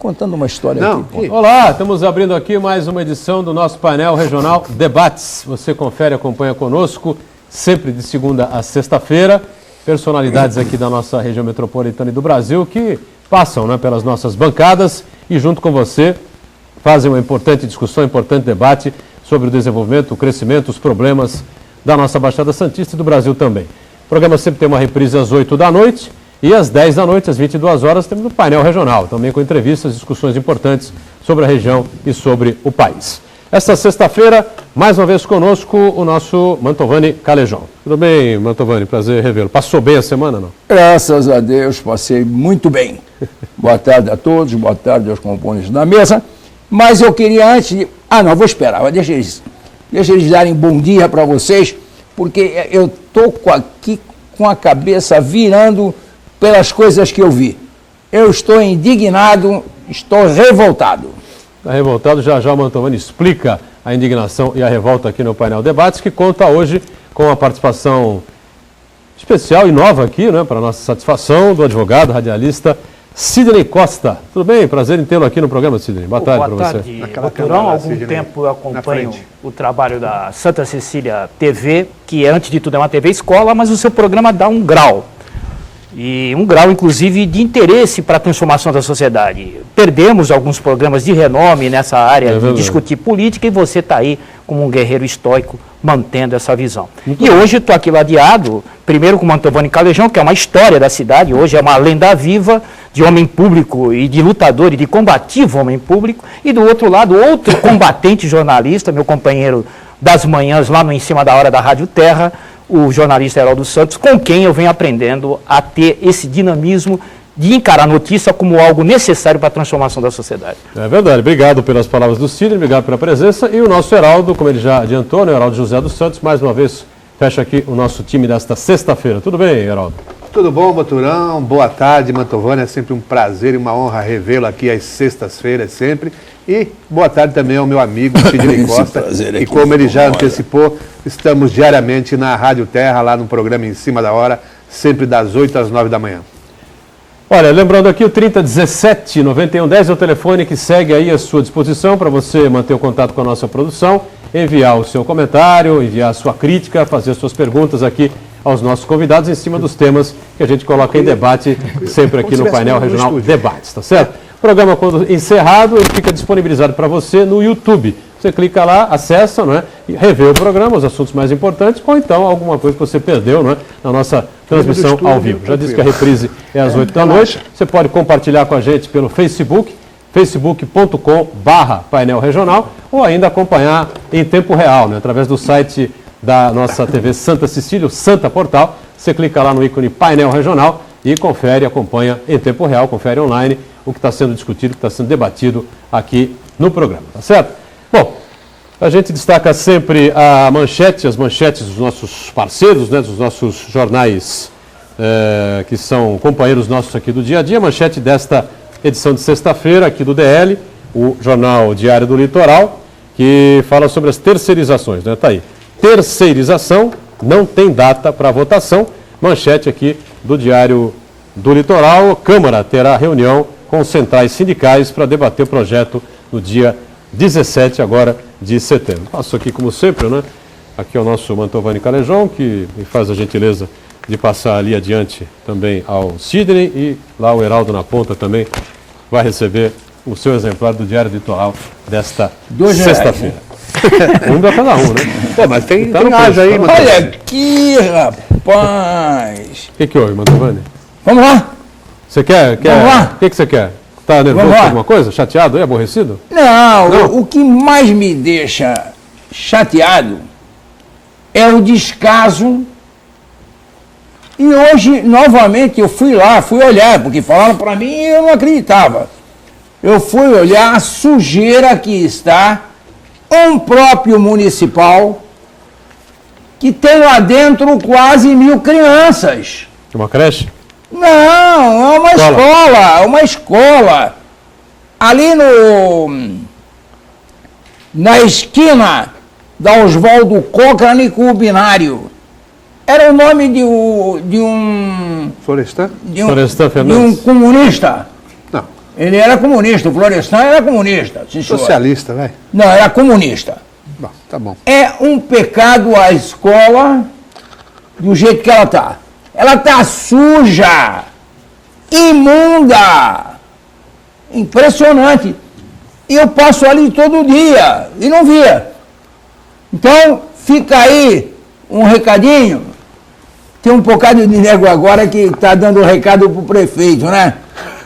contando uma história aqui. Olá, estamos abrindo aqui mais uma edição do nosso painel regional Debates. Você confere, acompanha conosco, sempre de segunda a sexta-feira. Personalidades aqui da nossa região metropolitana e do Brasil que passam, né, pelas nossas bancadas e junto com você fazem uma importante discussão, um importante debate sobre o desenvolvimento, o crescimento, os problemas da nossa Baixada Santista e do Brasil também. O programa sempre tem uma reprise às 8 da noite e às 10 da noite, às 22 horas, temos o painel regional, também com entrevistas, discussões importantes sobre a região e sobre o país. Esta sexta-feira, mais uma vez conosco, o nosso Mantovani Calejão. Tudo bem, Mantovani? Prazer revê-lo. Passou bem a semana, não? Graças a Deus, passei muito bem. Boa tarde a todos, boa tarde aos componentes da mesa. Mas eu queria antes de... vou esperar, deixa eles darem bom dia para vocês, porque eu estou aqui com a cabeça virando pelas coisas que eu vi. Eu estou indignado, estou revoltado. Está revoltado, já o Mantovani explica a indignação e a revolta aqui no painel Debates, que conta hoje com a participação especial e nova aqui, né, para nossa satisfação, do advogado, radialista Sidney Costa. Tudo bem? Prazer em tê-lo aqui no programa, Sidney. Boa tarde para você. Boa tarde, Baturão. Há algum tempo eu acompanho o trabalho da Santa Cecília TV, que antes de tudo é uma TV escola, mas o seu programa dá um grau. E um grau, inclusive, de interesse para a transformação da sociedade. Perdemos alguns programas de renome nessa área de discutir política e você está aí como um guerreiro estoico mantendo essa visão. E hoje estou aqui ladeado, primeiro com o Mantovani Calejão, que é uma história da cidade, hoje é uma lenda viva de homem público e de lutador e de combativo homem público, e do outro lado, outro combatente jornalista, meu companheiro das manhãs lá no Em Cima da Hora da Rádio Terra, o jornalista Heraldo Santos, com quem eu venho aprendendo a ter esse dinamismo de encarar a notícia como algo necessário para a transformação da sociedade. É verdade. Obrigado pelas palavras do Sidney, obrigado pela presença. E o nosso Heraldo, como ele já adiantou, né, Heraldo José dos Santos, mais uma vez fecha aqui o nosso time desta sexta-feira. Tudo bem, Heraldo? Tudo bom, Baturão? Boa tarde, Mantovani. É sempre um prazer e uma honra revê-lo aqui às sextas-feiras, sempre. E boa tarde também ao meu amigo Sidney Costa, que, como ele já antecipou, estamos diariamente na Rádio Terra, lá no programa Em Cima da Hora, sempre das 8 às 9 da manhã. Olha, lembrando aqui, o 3017-9110 é o telefone que segue aí à sua disposição para você manter o contato com a nossa produção, enviar o seu comentário, enviar a sua crítica, fazer suas perguntas aqui aos nossos convidados em cima dos temas que a gente coloca em debate sempre aqui no painel regional Debates, tá certo? O programa, quando encerrado, ele fica disponibilizado para você no YouTube. Você clica lá, acessa, não é? E revê o programa, os assuntos mais importantes, ou então alguma coisa que você perdeu, não é? Na nossa transmissão ao vivo. Já disse que a reprise é às 8 da noite. Você pode compartilhar com a gente pelo Facebook, facebook.com/painel regional, ou ainda acompanhar em tempo real, né? Através do site da nossa TV Santa Cecília, o Santa Portal. Você clica lá no ícone painel regional e confere, acompanha em tempo real, confere online o que está sendo discutido, o que está sendo debatido aqui no programa, tá certo? Bom, a gente destaca sempre as manchetes dos nossos parceiros, né, dos nossos jornais que são companheiros nossos aqui do dia a dia. A manchete desta edição de sexta-feira aqui do DL, o Jornal Diário do Litoral, que fala sobre as terceirizações, né? Tá aí. Terceirização, não tem data para votação. Manchete aqui do Diário do Litoral. Câmara terá reunião com centrais sindicais para debater o projeto no dia 17 agora de setembro. Passo aqui como sempre, né? Aqui é o nosso Mantovani Calejão, que me faz a gentileza de passar ali adiante também ao Sidney, e lá o Heraldo na ponta também vai receber o seu exemplar do Diário do Litoral desta sexta-feira. Um para cada um, né? Pô, mas tem haja aí, Mantovani. Olha aqui, rapaz. O que houve, Mantovani? Vamos lá? Você quer? Vamos lá? O que você quer? Está nervoso com alguma coisa? Chateado aí? Aborrecido? Não. O que mais me deixa chateado é o descaso. E hoje, novamente, eu fui olhar, porque falaram para mim e eu não acreditava. Eu fui olhar a sujeira que está um próprio municipal que tem lá dentro quase 1.000 crianças. Uma creche? Não, é uma escola. Ali na esquina da Oswaldo Cochrane com o Binário. Era o nome de um... Florestan? De um comunista. Não. Ele era comunista, o Florestan era comunista. Socialista, vai. Não, era comunista. Bom, tá bom. É um pecado a escola do jeito que ela está. Ela está suja, imunda, impressionante. E eu passo ali todo dia e não via. Então, fica aí um recadinho. Tem um bocado de nego agora que está dando um recado para o prefeito, né?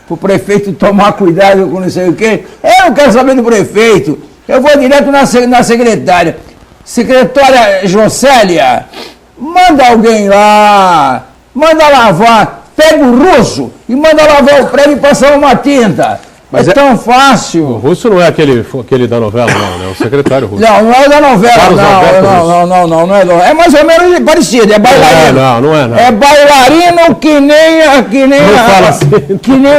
Para o prefeito tomar cuidado com não sei o quê. Eu não quero saber do prefeito. Eu vou direto na secretária. Secretária Jocélia, manda alguém lá. Manda lavar. Pega o russo e manda lavar o prédio e passar uma tinta. Mas é tão fácil. O Russo não é aquele da novela, não, né? O secretário Russo. Não é da novela, não é novela. É mais ou menos parecido, é bailarino. Não é. É bailarino que nem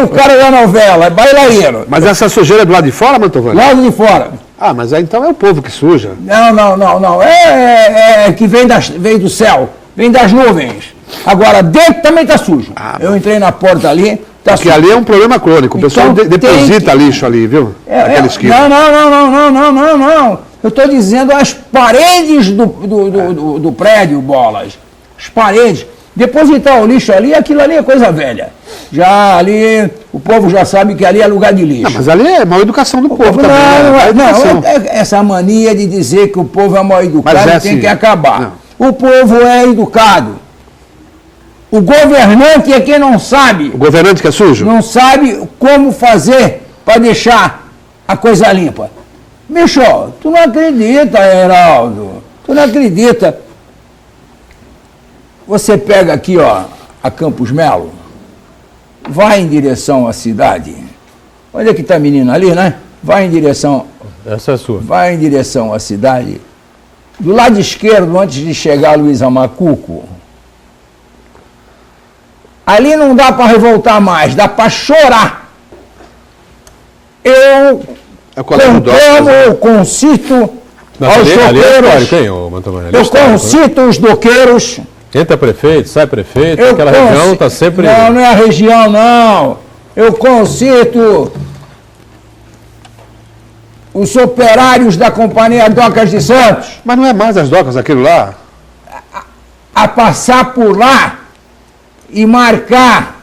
o cara da novela, é bailarino. Mas essa sujeira é do lado de fora, Mantovani? Lado de fora. Ah, mas aí então é o povo que suja. Não. É que vem do céu, vem das nuvens. Agora, dentro também está sujo. Eu entrei na porta ali. Porque ali é um problema crônico, o pessoal deposita lixo ali, viu? Aquela esquina. Não. Eu estou dizendo as paredes do prédio, Bolas. As paredes. Depositar o lixo ali, aquilo ali é coisa velha. Já ali, o povo já sabe que ali é lugar de lixo. Não, mas ali é mal educação do povo também. Essa mania de dizer que o povo é mal educado tem que acabar. Não. O povo é educado. O governante é quem não sabe. O governante que é sujo? Não sabe como fazer para deixar a coisa limpa. Bicho, tu não acredita, Heraldo. Tu não acredita. Você pega aqui, ó, a Campos Melo, vai em direção à cidade. Olha que tá a menina ali, né? Vai em direção... Essa é sua. Vai em direção à cidade. Do lado esquerdo, antes de chegar a Luiza Macuco, ali não dá para revoltar mais, dá para chorar. Eu concito aos doqueiros. Eu concito os doqueiros. Entra prefeito, sai prefeito, aquela região está sempre... Não é a região, não. Eu concito os operários da Companhia Docas de Santos. Mas não é mais as docas aquilo lá? A passar por lá e marcar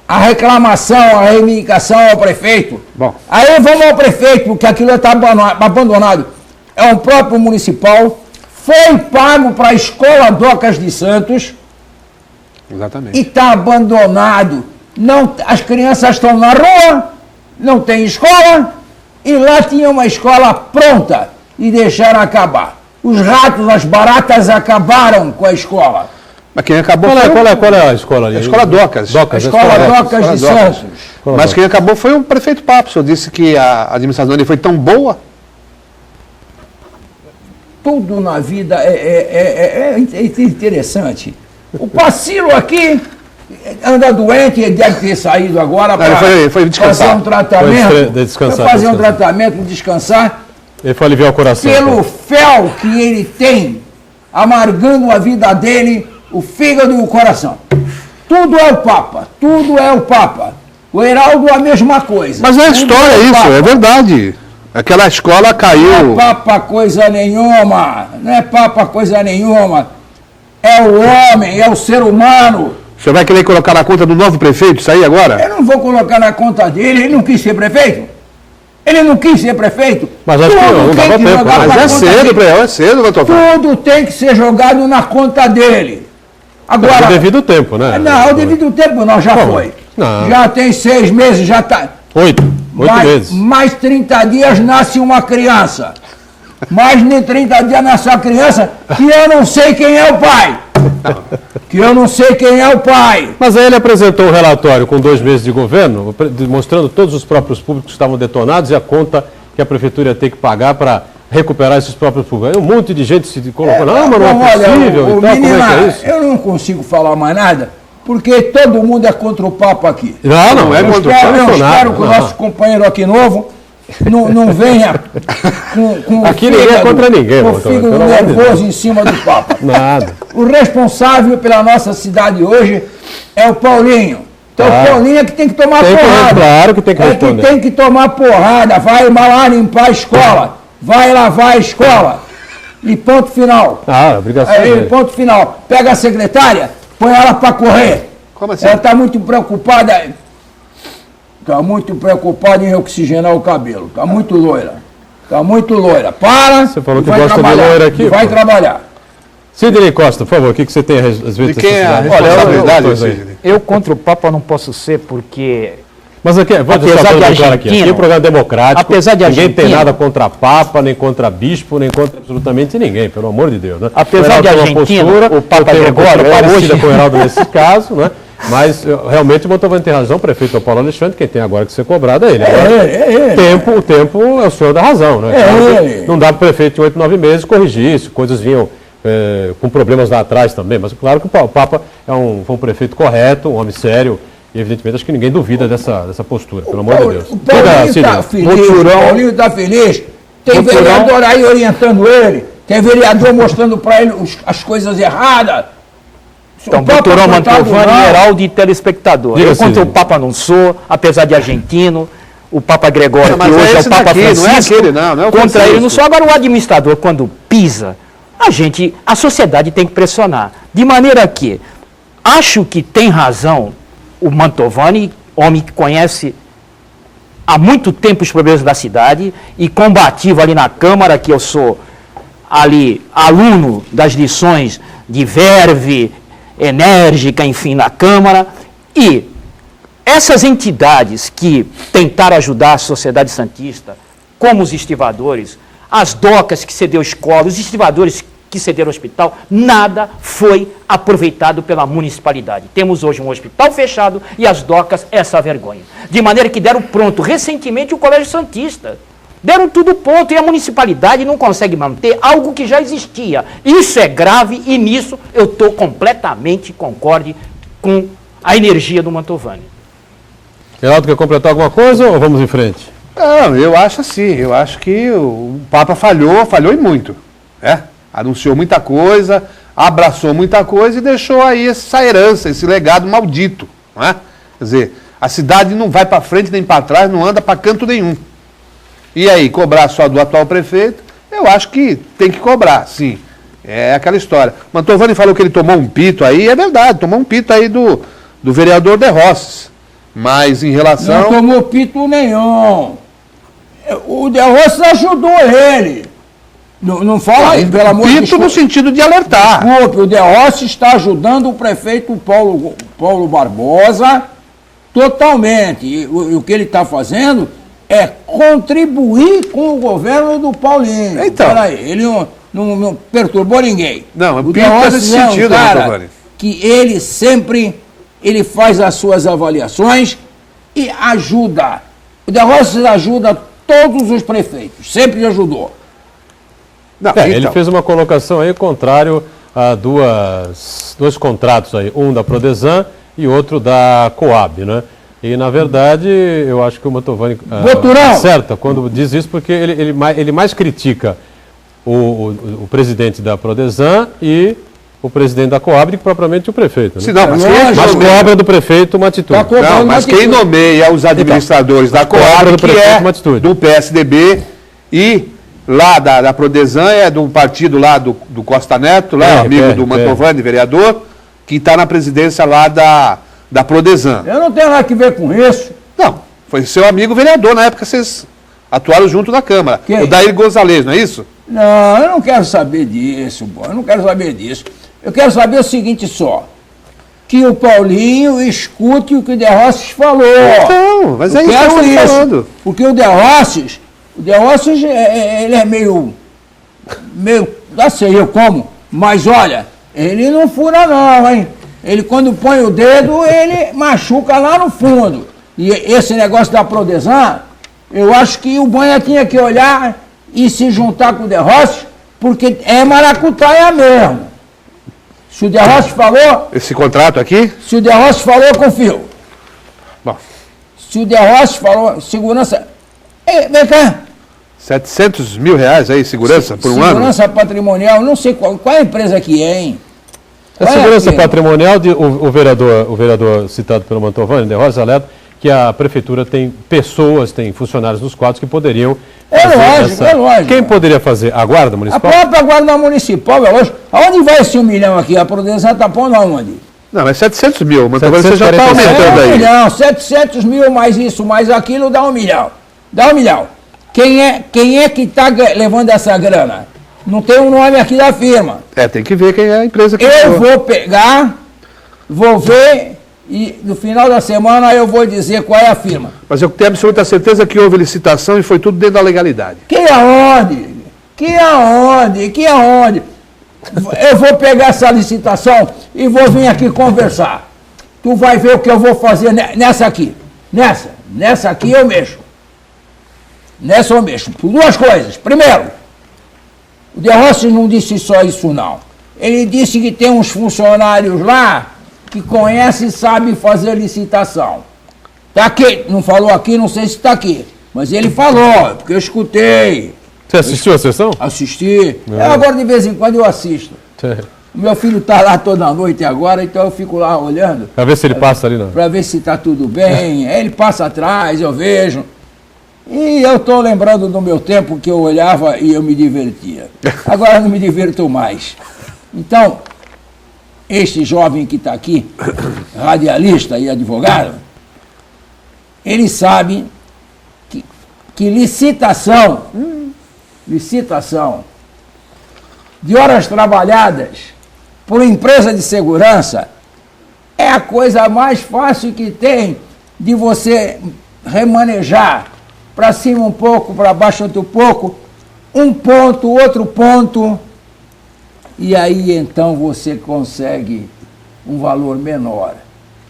a reclamação, a reivindicação ao prefeito. Bom. Aí vamos ao prefeito, porque aquilo está abandonado. É um próprio municipal, foi pago para a Escola Docas de Santos. Exatamente. E está abandonado. Não, as crianças estão na rua, não tem escola, e lá tinha uma escola pronta e deixaram acabar. Os ratos, as baratas acabaram com a escola. Mas quem acabou qual é a escola ali? A Escola Docas. A Escola Docas de Santos. Mas quem acabou foi o prefeito Papo. O senhor disse que a administração dele foi tão boa. Tudo na vida é interessante. O Pacilo aqui anda doente, ele deve ter saído agora para fazer um tratamento. Fazer um tratamento, descansar. Ele foi aliviar o coração. Pelo fel que ele tem, amargando a vida dele, o fígado e o coração. Tudo é o Papa, tudo é o Papa. O Heraldo é a mesma coisa. Mas é história isso, é verdade. Aquela escola caiu... Não é Papa coisa nenhuma, não é Papa coisa nenhuma. É o homem, é o ser humano. O senhor vai querer colocar na conta do novo prefeito isso aí agora? Eu não vou colocar na conta dele, ele não quis ser prefeito. Ele não quis ser prefeito. Mas acho que não dava tempo. Mas é cedo, doutor. Tudo tem que ser jogado na conta dele. Agora, o devido tempo, né? Não, o devido tempo não, já Como? foi. Não. Já tem 6 meses, já está. 8 meses. Mais 30 dias nasce uma criança. Mais de 30 dias nasce uma criança que eu não sei quem é o pai. Que eu não sei quem é o pai. Mas aí ele apresentou um relatório com 2 meses de governo, mostrando todos os próprios públicos que estavam detonados e a conta que a prefeitura ia ter que pagar para recuperar esses próprios públicos. Aí um monte de gente se colocou, não, mas não é possível. Olha, menina, como é que é isso? Eu não consigo falar mais nada, porque todo mundo é contra o Papa aqui. Não é contra o Papa. Eu espero que o nosso companheiro aqui novo não venha com aqui ninguém é contra ninguém. Com o fígado nervoso em cima do Papa. Nada. O responsável pela nossa cidade hoje é o Paulinho. Então o Paulinho é que tem que tomar porrada. Claro que tem que responder. É que tem que tomar porrada. Vai lá limpar a escola. Vai lavar a escola. E ponto final. Obrigação dele. Ponto final. Pega a secretária, põe ela para correr. Como assim? Ela está muito preocupada. Está muito preocupada em oxigenar o cabelo. Está muito loira. Está muito loira. Para. Você falou que gosta de loira aqui. Vai trabalhar. Sidney Costa, por favor, o que você tem a respeito? De quem é a responsabilidade, Sidney? Eu contra o Papa não posso ser, porque... Mas aqui, apesar de Argentina, aqui é um programa democrático, apesar de ninguém Argentina, tem nada contra Papa, nem contra Bispo, nem contra absolutamente ninguém, pelo amor de Deus. Né? Apesar de Argentina, o Papa Gregório parecida com o Heraldo nesse caso, né? Mas realmente o Mantovani tem razão, o prefeito é o Paulo Alexandre, quem tem agora que ser cobrado é ele. Agora, o tempo é o senhor da razão, né? Não dá para o prefeito em 8, 9 meses corrigir isso, coisas vinham com problemas lá atrás também, mas claro que o Papa foi um prefeito correto, um homem sério, e evidentemente acho que ninguém duvida dessa postura, pelo amor de Deus. O Paulinho está feliz, tem vereador aí orientando ele, tem vereador mostrando para ele as coisas erradas. Então, Buturão, Mantovani, Heraldo e telespectador. Eu contra o Papa não sou, apesar de argentino, o Papa Gregório, que hoje é o Papa Francisco, não é o contra ele não sou. Agora o administrador, quando pisa, a sociedade tem que pressionar. De maneira que, acho que tem razão o Mantovani, homem que conhece há muito tempo os problemas da cidade e combativo ali na Câmara, que eu sou ali aluno das lições de verve, enérgica, enfim, na Câmara, e essas entidades que tentaram ajudar a sociedade santista, como os estivadores, as docas que cedeu escola, os estivadores que cederam hospital, nada foi aproveitado pela municipalidade. Temos hoje um hospital fechado e as docas essa vergonha. De maneira que deram pronto recentemente o Colégio Santista. Deram tudo pronto e a municipalidade não consegue manter algo que já existia. Isso é grave e nisso eu estou completamente concorde com a energia do Mantovani. Geraldo, quer completar alguma coisa ou vamos em frente? Não, eu acho assim, eu acho que o Papa falhou e muito. Anunciou muita coisa, abraçou muita coisa e deixou aí essa herança, esse legado maldito. Não é? Quer dizer, a cidade não vai para frente nem para trás, não anda para canto nenhum. E aí, cobrar só do atual prefeito, eu acho que tem que cobrar, sim. É aquela história. Mantovani falou que ele tomou um pito aí, é verdade, tomou um pito aí do vereador De Rossi. Mas em relação... Não tomou pito nenhum. O De Rossi ajudou ele. Não fala aí, pelo amor de Deus. Pito no sentido de alertar. Desculpe, o De Rossi está ajudando o prefeito Paulo Barbosa totalmente. E o que ele está fazendo é contribuir com o governo do Paulinho. Então. Peraí, ele não perturbou ninguém. Não, o Pito nesse sentido, cara, que ele sempre faz as suas avaliações e ajuda. O De Rossi ajuda todos os prefeitos, sempre ajudou. Não, então. Ele fez uma colocação aí contrário a dois contratos aí, um da Prodesan e outro da Coab, né? E, na verdade, eu acho que o Mantovani acerta quando diz isso, porque ele mais critica o presidente da Prodesan e o presidente da Coab do que propriamente o prefeito. Né? Mas cobra do prefeito uma atitude. Mas quem nomeia os administradores da Coab, que é do PSDB e lá da Prodesan, é do partido lá do Costa Neto, lá, amigo do Mantovani, vereador, que está na presidência lá da Prodesan. Eu não tenho nada a ver com isso. Não, foi seu amigo vereador, na época vocês atuaram junto na Câmara. Quem? O Daír Gonzalez, não é isso? Não, eu não quero saber disso, eu não quero saber disso. Eu quero saber o seguinte só, que o Paulinho escute o que o De Rossi falou. Não, mas é isso que eu estou falando. Porque o De Rossi, ele é meio, não sei eu como, mas olha, ele não fura não, hein? Ele quando põe o dedo, ele machuca lá no fundo. E esse negócio da Prodesan, eu acho que o Banha tinha que olhar e se juntar com o De Rossi, porque é maracutaia mesmo. Se o De Rossi falou... Esse contrato aqui? Se o De Rossi falou, eu confio. Bom. Se o De Rossi falou, segurança... Ei, vem cá. 700 mil reais aí, segurança, por um ano? Segurança patrimonial, não sei qual a empresa que é, hein? A segurança patrimonial, o vereador citado pelo Mantovani, De Rosa, alerta que a prefeitura tem pessoas, tem funcionários nos quadros que poderiam fazer lógico. Quem poderia fazer? A Guarda Municipal? A própria Guarda Municipal, é lógico. Aonde vai esse 1 milhão aqui? A Prudência está pondo aonde? Não, mas 700 mil, mas agora você já está aumentando aí. 1 milhão, 700 mil mais isso, mais aquilo, dá 1 milhão. Dá 1 milhão. Quem é que está levando essa grana? Não tem um nome aqui da firma. Tem que ver quem é a empresa que eu vou pegar, vou ver e no final da semana eu vou dizer qual é a firma. Mas eu tenho absoluta certeza que houve licitação e foi tudo dentro da legalidade. Que aonde? Eu vou pegar essa licitação e vou vir aqui conversar. Tu vai ver o que eu vou fazer nessa aqui. Nessa aqui eu mexo. Nessa eu mexo. Por 2 coisas. Primeiro, o De Rossi não disse só isso não. Ele disse que tem uns funcionários lá que conhecem e sabem fazer licitação. Está aqui, não falou aqui, não sei se está aqui. Mas ele falou, porque eu escutei. Você assistiu a sessão? Assisti. Agora de vez em quando eu assisto. O meu filho está lá toda noite agora, então eu fico lá olhando. Para ver se ele passa ali, não? Para ver se está tudo bem. Ele passa atrás, eu vejo. E eu estou lembrando do meu tempo que eu olhava e eu me divertia. Agora não me diverto mais. Então, este jovem que está aqui, radialista e advogado, ele sabe que licitação de horas trabalhadas por empresa de segurança é a coisa mais fácil que tem de você remanejar para cima um pouco, para baixo outro pouco, um ponto, outro ponto, e aí então você consegue um valor menor,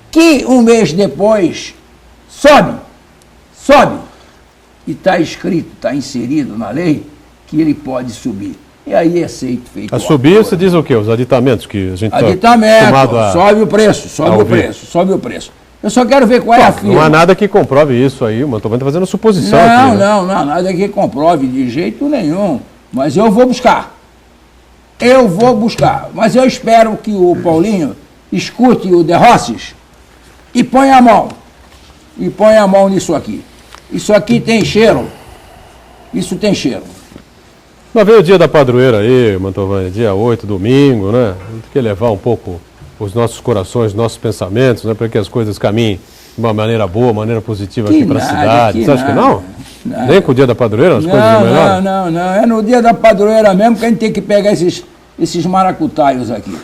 que um mês depois sobe, e está escrito, está inserido na lei, que ele pode subir. E aí é feito. A subir, você diz o quê? Os aditamentos que a gente está acostumado a... Sobe o preço. Eu só quero ver qual é a firma. Não há nada que comprove isso aí, o Mantovani está fazendo suposição aqui. Não, nada que comprove de jeito nenhum. Mas eu vou buscar. Mas eu espero que o Paulinho escute o De Rossi e ponha a mão. Nisso aqui. Isso aqui tem cheiro. Isso tem cheiro. Mas veio o dia da padroeira aí, Mantovani, dia 8, domingo, né? A gente tem que levar um pouco os nossos corações, os nossos pensamentos, né? Para que as coisas caminhem de uma maneira boa, maneira positiva aqui para a cidade. Você acha que não? Nada. Nem com o dia da padroeira as coisas não melhoram? Não. É no dia da padroeira mesmo que a gente tem que pegar esses maracutaios aqui.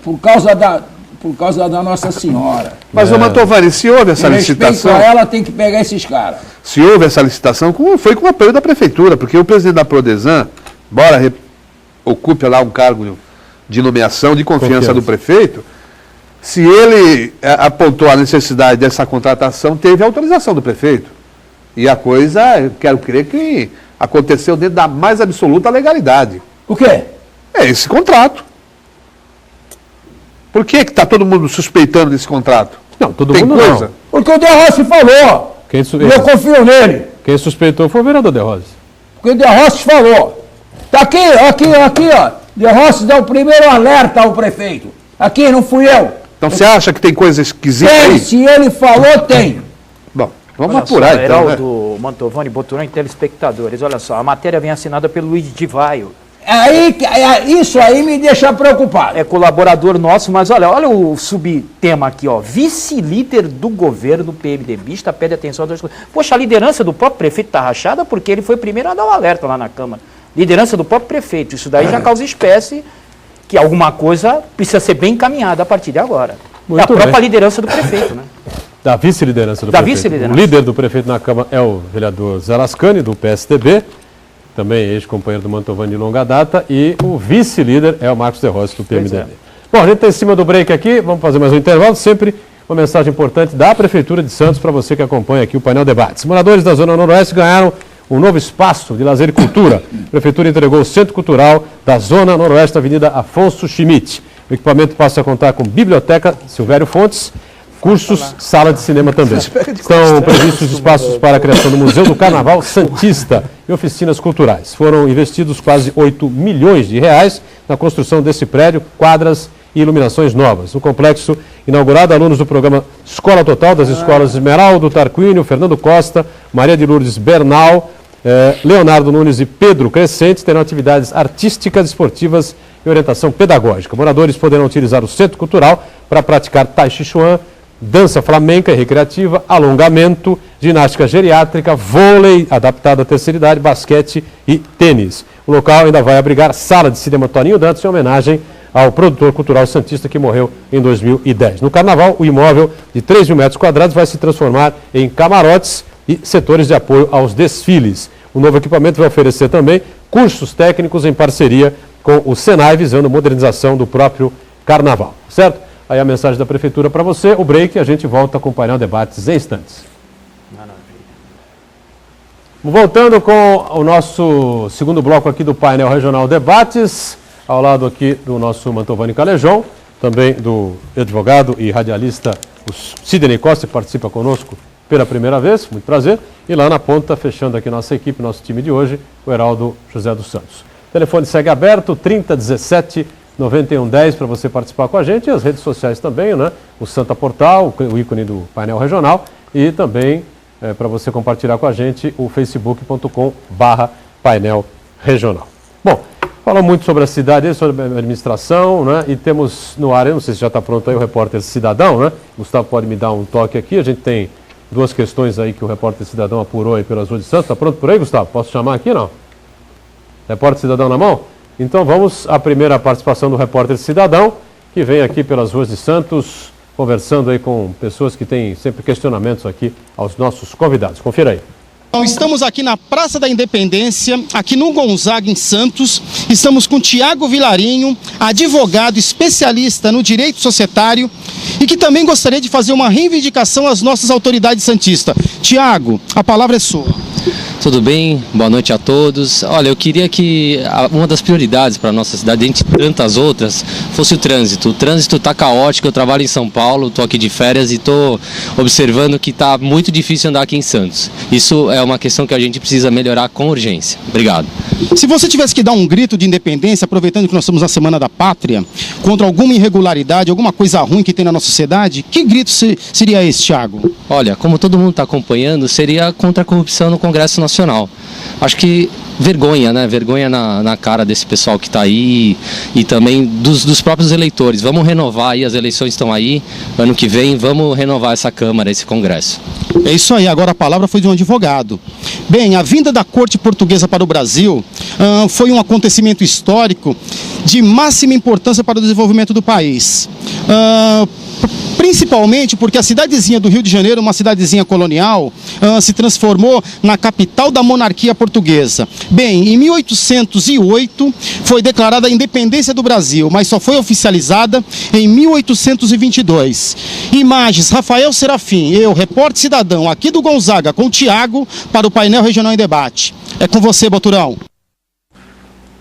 Por causa da Nossa Senhora. Mas, ô Mantovani, se houve essa licitação... ela tem que pegar esses caras. Se houve essa licitação, foi com o apoio da prefeitura, porque o presidente da Prodesan, embora ocupe lá um cargo de nomeação, de confiança do prefeito, se ele apontou a necessidade dessa contratação, teve autorização do prefeito. E a coisa, eu quero crer que aconteceu dentro da mais absoluta legalidade. O quê? É esse contrato. Por que está todo mundo suspeitando desse contrato? Não, todo mundo não. Porque o De Rossi falou. Eu confio nele. Quem suspeitou foi o vereador De Rossi. Porque o De Rossi falou. Está aqui, ó. De Rossi deu o primeiro alerta ao prefeito. Aqui, não fui eu. Então você acha que tem coisa esquisita aí? Tem, se ele falou, tem. Bom, vamos apurar então, Heraldo, Mantovani, Boturã e telespectadores. Olha só, a matéria vem assinada pelo Luiz Divaio. Isso aí me deixa preocupado. É colaborador nosso, mas olha o subtema aqui, ó. Vice-líder do governo PMDBista pede atenção a 2 coisas. Poxa, a liderança do próprio prefeito está rachada porque ele foi o primeiro a dar o alerta lá na Câmara. Liderança do próprio prefeito. Isso daí já causa espécie que alguma coisa precisa ser bem encaminhada a partir de agora. Muito é a própria bem. liderança do prefeito, né? Da vice-liderança do Da prefeito. vice-liderança. O líder do prefeito na Câmara é o vereador Zé Lascani, do PSDB. Também ex-companheiro do Mantovani de longa data, e o vice-líder é o Marcos De Rossi, do PMDB. Bom, a gente está em cima do break aqui, vamos fazer mais um intervalo, sempre uma mensagem importante da Prefeitura de Santos para você que acompanha aqui o painel Debates. Moradores da Zona Noroeste ganharam um novo espaço de lazer e cultura. A Prefeitura entregou o Centro Cultural da Zona Noroeste, Avenida Afonso Schmidt. O equipamento passa a contar com biblioteca Silvério Fontes, cursos, sala de cinema também. Estão previstos espaços para a criação do Museu do Carnaval Santista e oficinas culturais. Foram investidos quase 8 milhões de reais na construção desse prédio, quadras e iluminações novas. No complexo inaugurado, alunos do programa Escola Total das escolas Esmeraldo Tarquínio, Fernando Costa, Maria de Lourdes Bernal, Leonardo Nunes e Pedro Crescente terão atividades artísticas, esportivas e orientação pedagógica. Moradores poderão utilizar o Centro Cultural para praticar Tai Chi Chuan, dança flamenca e recreativa, alongamento, ginástica geriátrica, vôlei adaptado à terceira idade, basquete e tênis. O local ainda vai abrigar sala de cinema Toninho Dantas em homenagem ao produtor cultural santista que morreu em 2010. No Carnaval, o imóvel de 3 mil metros quadrados vai se transformar em camarotes e setores de apoio aos desfiles. O novo equipamento vai oferecer também cursos técnicos em parceria com o Senai, visando a modernização do próprio Carnaval. Certo? Aí a mensagem da Prefeitura para você. O break, a gente volta a acompanhar debates em instantes. Voltando com o nosso segundo bloco aqui do painel regional Debates, ao lado aqui do nosso Mantovani Calejão, também do advogado e radialista o Sidney Costa, que participa conosco pela primeira vez, muito prazer. E lá na ponta, fechando aqui nossa equipe, nosso time de hoje, o Heraldo José dos Santos. O telefone segue aberto, 3017 9110 para você participar com a gente, e as redes sociais também, né? O Santa Portal, o ícone do painel regional, e também para você compartilhar com a gente o facebook.com/painel regional. Bom, fala muito sobre a cidade, sobre a administração, né? E temos no ar, eu não sei se já está pronto aí o repórter Cidadão, né? Gustavo pode me dar um toque aqui, a gente tem duas questões aí que o repórter Cidadão apurou aí pelas ruas de Santos. Está pronto por aí, Gustavo? Posso chamar aqui, não? Repórter Cidadão na mão? Então vamos à primeira participação do repórter Cidadão, que vem aqui pelas ruas de Santos, conversando aí com pessoas que têm sempre questionamentos aqui aos nossos convidados. Confira aí. Então, estamos aqui na Praça da Independência, aqui no Gonzaga, em Santos. Estamos com Tiago Vilarinho, advogado especialista no direito societário e que também gostaria de fazer uma reivindicação às nossas autoridades santistas. Tiago, a palavra é sua. Tudo bem? Boa noite a todos. Olha, eu queria que uma das prioridades para a nossa cidade, entre tantas outras, fosse o trânsito. O trânsito está caótico, eu trabalho em São Paulo, estou aqui de férias e estou observando que está muito difícil andar aqui em Santos. Isso é uma questão que a gente precisa melhorar com urgência. Obrigado. Se você tivesse que dar um grito de independência, aproveitando que nós estamos na Semana da Pátria, contra alguma irregularidade, alguma coisa ruim que tem na nossa sociedade, que grito seria esse, Tiago? Olha, como todo mundo está acompanhando, seria contra a corrupção no Congresso Nacional. Acho que vergonha, né? Vergonha na cara desse pessoal que está aí e também dos próprios eleitores. Vamos renovar aí, as eleições estão aí, ano que vem, vamos renovar essa Câmara, esse Congresso. É isso aí, agora a palavra foi de um advogado. Bem, a vinda da corte portuguesa para o Brasil foi um acontecimento histórico de máxima importância para o desenvolvimento do país. Principalmente porque a cidadezinha do Rio de Janeiro, uma cidadezinha colonial, se transformou na capital da monarquia portuguesa. Bem, em 1808 foi declarada a independência do Brasil, mas só foi oficializada em 1822. Imagens, Rafael Serafim, eu, repórter Cidadão, aqui do Gonzaga, com o Tiago, para o painel regional em debate. É com você, Boturão.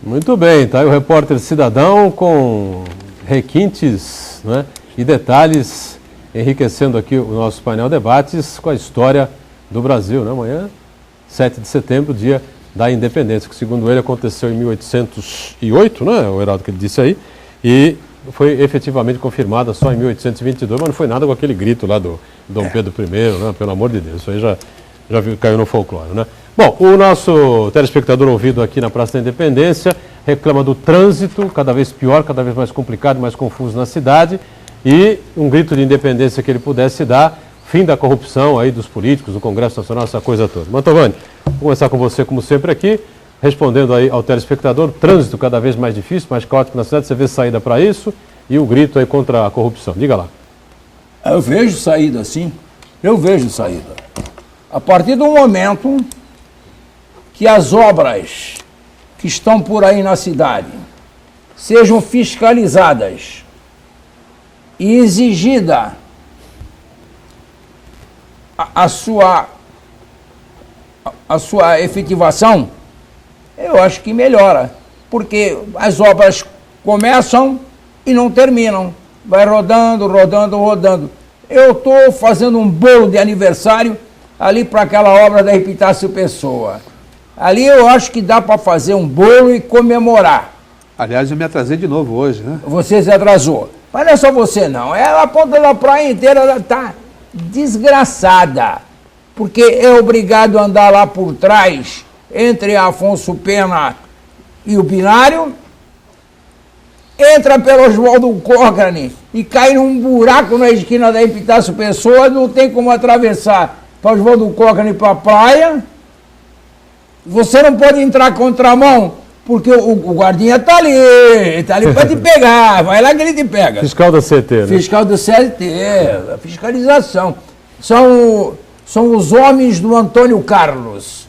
Muito bem, tá aí o repórter Cidadão com requintes, né, e detalhes, enriquecendo aqui o nosso painel debates com a história do Brasil, né? Amanhã, 7 de setembro, dia da independência, que segundo ele aconteceu em 1808, né? O Heraldo que ele disse aí, e foi efetivamente confirmada só em 1822, mas não foi nada com aquele grito lá do Dom Pedro I, né? Pelo amor de Deus, isso aí já caiu no folclore, né? Bom, o nosso telespectador ouvido aqui na Praça da Independência reclama do trânsito, cada vez pior, cada vez mais complicado, mais confuso na cidade, e um grito de independência que ele pudesse dar, fim da corrupção aí dos políticos, do Congresso Nacional, essa coisa toda. Mantovani, vou começar com você, como sempre, aqui, respondendo aí ao telespectador, trânsito cada vez mais difícil, mais caótico na cidade, você vê saída para isso, e o grito aí contra a corrupção. Diga lá. Eu vejo saída, sim. Eu vejo saída. A partir do momento que as obras que estão por aí na cidade sejam fiscalizadas e exigida a sua efetivação, eu acho que melhora, porque as obras começam e não terminam, vai rodando. eu estou fazendo um bolo de aniversário ali para aquela obra da Epitácio Pessoa. Ali eu acho que dá para fazer um bolo e comemorar. Aliás, eu me atrasei de novo hoje, né? Você se atrasou. Mas não é só você, não. A ponta da praia inteira está desgraçada. Porque é obrigado a andar lá por trás, entre Afonso Pena e o Binário, entra pelo Oswaldo Cochrane e cai num buraco na esquina da Epitácio Pessoa, não tem como atravessar para Oswaldo Cochrane para a praia. Você não pode entrar contramão, porque o guardinha está ali para te pegar, vai lá que ele te pega. Fiscal da CT, né? Fiscal do CT, a fiscalização. São os homens do Antônio Carlos.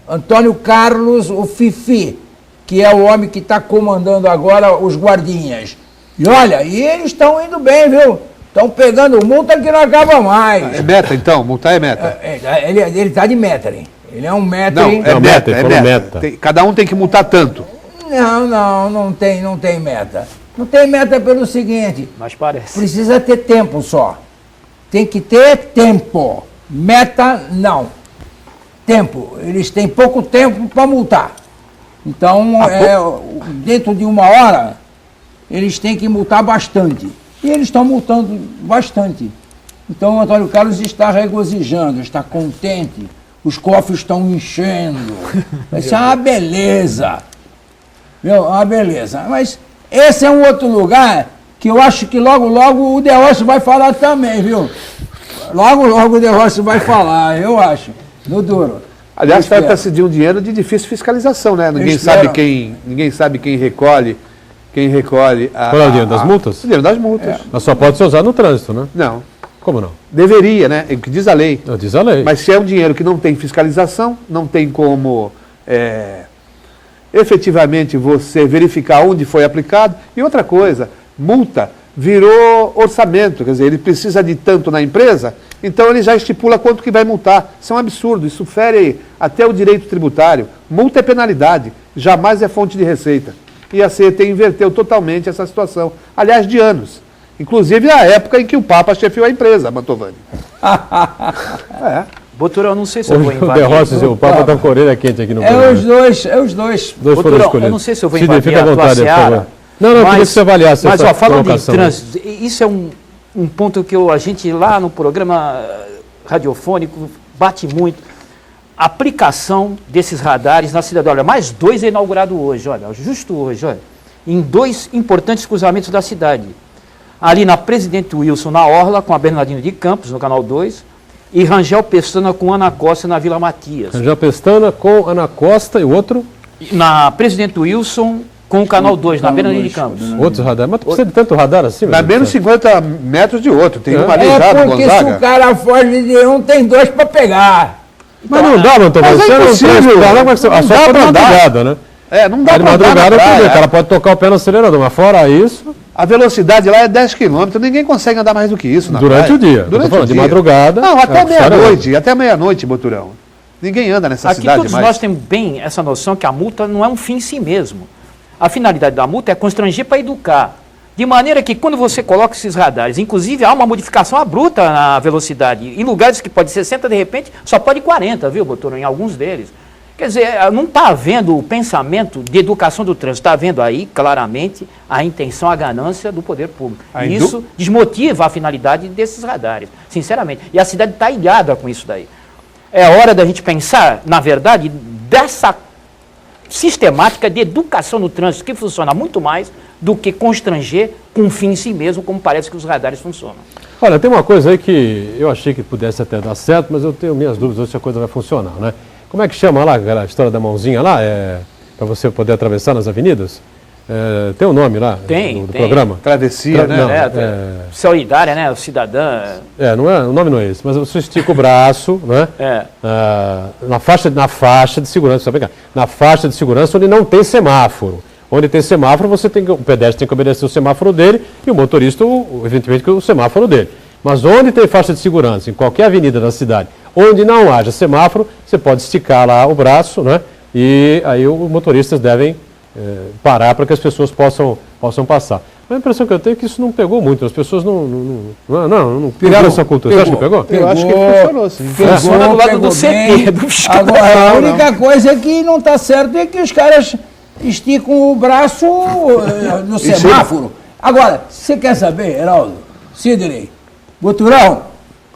Antônio Carlos, o Fifi, que é o homem que está comandando agora os guardinhas. E olha, eles estão indo bem, viu? Estão pegando multa que não acaba mais. É meta, então? Multar é meta? Ele está de meta, hein? Ele é um meta. Não, é meta, é meta. Cada um tem que multar tanto. Não tem meta. Não tem meta pelo seguinte. Mas parece. Precisa ter tempo só. Tem que ter tempo. Meta, não. Tempo. Eles têm pouco tempo para multar. Então, dentro de 1 hora, eles têm que multar bastante. E eles estão multando bastante. Então, o Antônio Carlos está regozijando, está contente. Os cofres estão enchendo. Isso é uma beleza. Viu? Uma beleza. Mas esse é um outro lugar que eu acho que logo o De Rossi vai falar também, viu? Logo o De Rossi vai falar, eu acho. No duro. Aliás, vai decidir um dinheiro de difícil fiscalização, né? Ninguém sabe quem recolhe Qual é o dinheiro das multas? O dinheiro das multas. Mas só pode ser usado no trânsito, né? Não. Como não? Deveria, né? É o que diz a lei. Não, diz a lei. Mas se é um dinheiro que não tem fiscalização, não tem como efetivamente você verificar onde foi aplicado. E outra coisa, multa virou orçamento, quer dizer, ele precisa de tanto na empresa, então ele já estipula quanto que vai multar. Isso é um absurdo, isso fere até o direito tributário. Multa é penalidade, jamais é fonte de receita. E a CET inverteu totalmente essa situação, aliás, de anos. Inclusive a época em que o Papa chefiou a empresa, Mantovani. Boturão, eu não sei se eu vou invadir. O De Rossi e o Papa estão com a orelha quente aqui no programa. É os dois. Boturão, eu não sei se eu vou invadir a tua seara. Não, queria que você avaliasse essa falando em trânsito, isso é um ponto que a gente lá no programa radiofônico bate muito. Aplicação desses radares na cidade. Olha, mais 2 é inaugurado hoje, olha, justo hoje, olha, em 2 importantes cruzamentos da cidade. Ali na Presidente Wilson, na Orla, com a Bernardino de Campos, no Canal 2, e Rangel Pestana com Ana Costa, na Vila Matias. Rangel Pestana com Ana Costa e o outro? Na Presidente Wilson, com o Canal 2, na Bernardino de Campos. Outros radares? Mas tu precisa de tanto radar assim? Mas menos 50 metros de outro, tem uma ali já do porque se o cara foge de um, tem 2 para pegar. Mas não dá, Mantovani, você não transportar, só para madrugada, né? Não dá de madrugada, o cara pode tocar o pé no acelerador, mas fora isso... A velocidade lá é 10 km, ninguém consegue andar mais do que isso. Durante o dia. Durante o dia. De madrugada. Não, até meia-noite, Boturão. Ninguém anda nessa cidade mais. Aqui todos nós temos bem essa noção que a multa não é um fim em si mesmo. A finalidade da multa é constranger para educar. De maneira que quando você coloca esses radares, inclusive há uma modificação abrupta na velocidade. Em lugares que pode 60, de repente, só pode 40, viu, Boturão, em alguns deles. Quer dizer, não está havendo o pensamento de educação do trânsito, está havendo aí claramente a intenção, a ganância do poder público. E isso desmotiva a finalidade desses radares, sinceramente. E a cidade está ilhada com isso daí. É hora da gente pensar, na verdade, dessa sistemática de educação no trânsito que funciona muito mais do que constranger com um fim em si mesmo, como parece que os radares funcionam. Olha, tem uma coisa aí que eu achei que pudesse até dar certo, mas eu tenho minhas dúvidas se a coisa vai funcionar, né? Como é que chama lá, a história da mãozinha lá, para você poder atravessar nas avenidas? Tem um nome lá do programa? Travessia, né? Solidária, né? O cidadã. O nome não é esse, mas você estica o braço, né? Na faixa de segurança, na faixa de segurança onde não tem semáforo. Onde tem semáforo, o pedestre tem que obedecer o semáforo dele e o motorista, evidentemente, o semáforo dele. Mas onde tem faixa de segurança, em qualquer avenida da cidade, onde não haja semáforo, você pode esticar lá o braço, né? E aí os motoristas devem parar para que as pessoas possam passar. Mas a impressão que eu tenho é que isso não pegou muito, as pessoas não pegaram essa cultura. Você acha que pegou? Eu acho que funcionou, sim. Funciona do lado do CT. Agora, a única coisa que não está certo é que os caras esticam o braço no semáforo. Agora, você quer saber, Heraldo, Sidney, Boturão,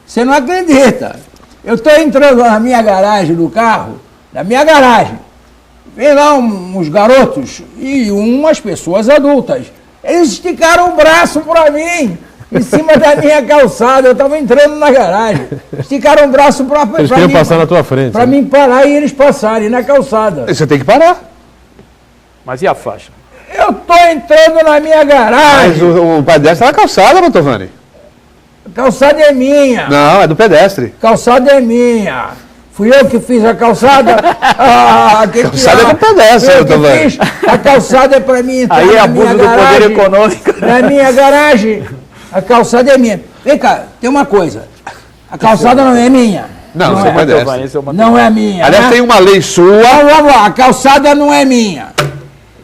você não acredita. Eu estou entrando na minha garagem do carro, vem lá uns garotos e umas pessoas adultas. Eles esticaram o braço para mim, em cima da minha calçada. Eu estava entrando na garagem. Esticaram o braço para mim. Eles queriam passar na tua frente. Para mim parar e eles passarem na calçada. Você tem que parar. Mas e a faixa? Eu estou entrando na minha garagem. Mas o pedestre está na calçada, Mantovani. A calçada é minha. Não, é do pedestre. Calçada é minha. Fui eu que fiz a calçada. Calçada é do pedestre, Mantovani. A calçada é para mim entrar Aí é na minha abuso do garagem. poder econômico. Na minha garagem. A calçada é minha. Vem cá, tem uma coisa. A calçada não é minha. Não, Não você é. pedestre. Mantovani, esse é o Mantovani. Não é minha. Aliás, né? tem uma lei sua. Vamos lá, a calçada não é minha.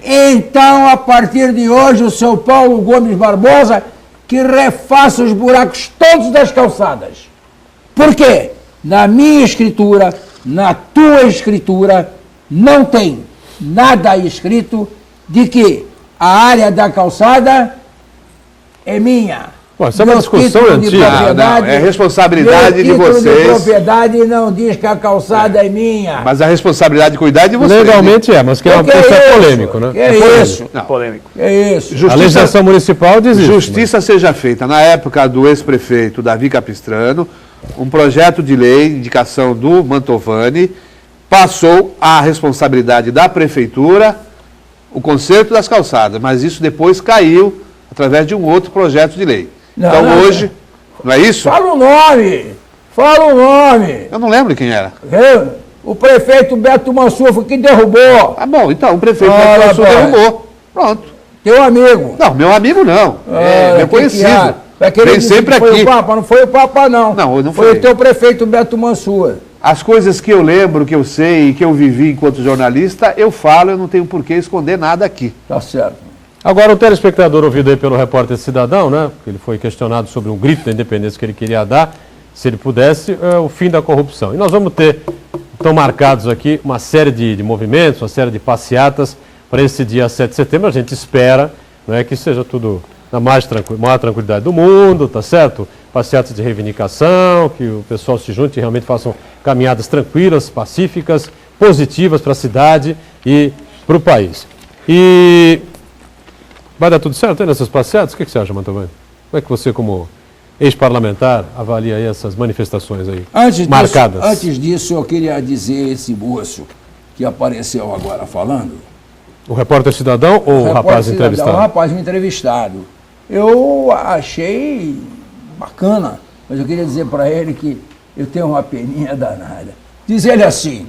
Então, a partir de hoje, o seu Paulo Gomes Barbosa que refaça os buracos todos das calçadas. Por quê? Na minha escritura, na tua escritura, não tem nada escrito de que a área da calçada é minha. Pô, isso é uma discussão antiga. Não, é responsabilidade de vocês. De propriedade não diz que a calçada é minha. Mas a responsabilidade de cuidar é de vocês. Legalmente mas que é uma coisa polêmico, né? Que é isso? Não. Polêmico. Que é isso? A legislação municipal diz isso. Justiça seja feita. Na época do ex-prefeito Davi Capistrano, um projeto de lei, indicação do Mantovani, passou a responsabilidade da prefeitura, o conserto das calçadas, mas isso depois caiu através de um outro projeto de lei. Não, então não, hoje, não é isso? Fala o nome! Fala o nome! Eu não lembro quem era. O prefeito Beto Mansur foi quem derrubou. Ah, bom, então o prefeito Fala, Beto Mansur pai. derrubou. Pronto. Teu amigo. Não, meu amigo não. É meu conhecido. Vem sempre foi aqui. O Papa, não foi o Papa, não. Não, não foi foi. o teu prefeito Beto Mansur. As coisas que eu lembro, que eu sei e que eu vivi enquanto jornalista, eu falo, eu não tenho por que esconder nada aqui. Tá certo. Agora, o telespectador ouvido aí pelo repórter Cidadão, né? Ele foi questionado sobre um grito da independência que ele queria dar, se ele pudesse, o fim da corrupção. E nós vamos ter, estão marcados aqui, uma série de movimentos, uma série de passeatas para esse dia 7 de setembro. A gente espera, não é, que seja tudo na maior tranquilidade do mundo, tá certo? Passeatas de reivindicação, que o pessoal se junte e realmente façam caminhadas tranquilas, pacíficas, positivas para a cidade e para o país. E vai dar tudo certo aí nessas passeatas? O que você acha, Mantovani? Como é que você, como ex-parlamentar, avalia aí essas manifestações aí marcadas? Antes disso, eu queria dizer esse moço que apareceu agora falando. O repórter Cidadão ou o rapaz entrevistado? O rapaz entrevistado. Eu achei bacana, mas eu queria dizer para ele que eu tenho uma peninha danada. Diz ele assim,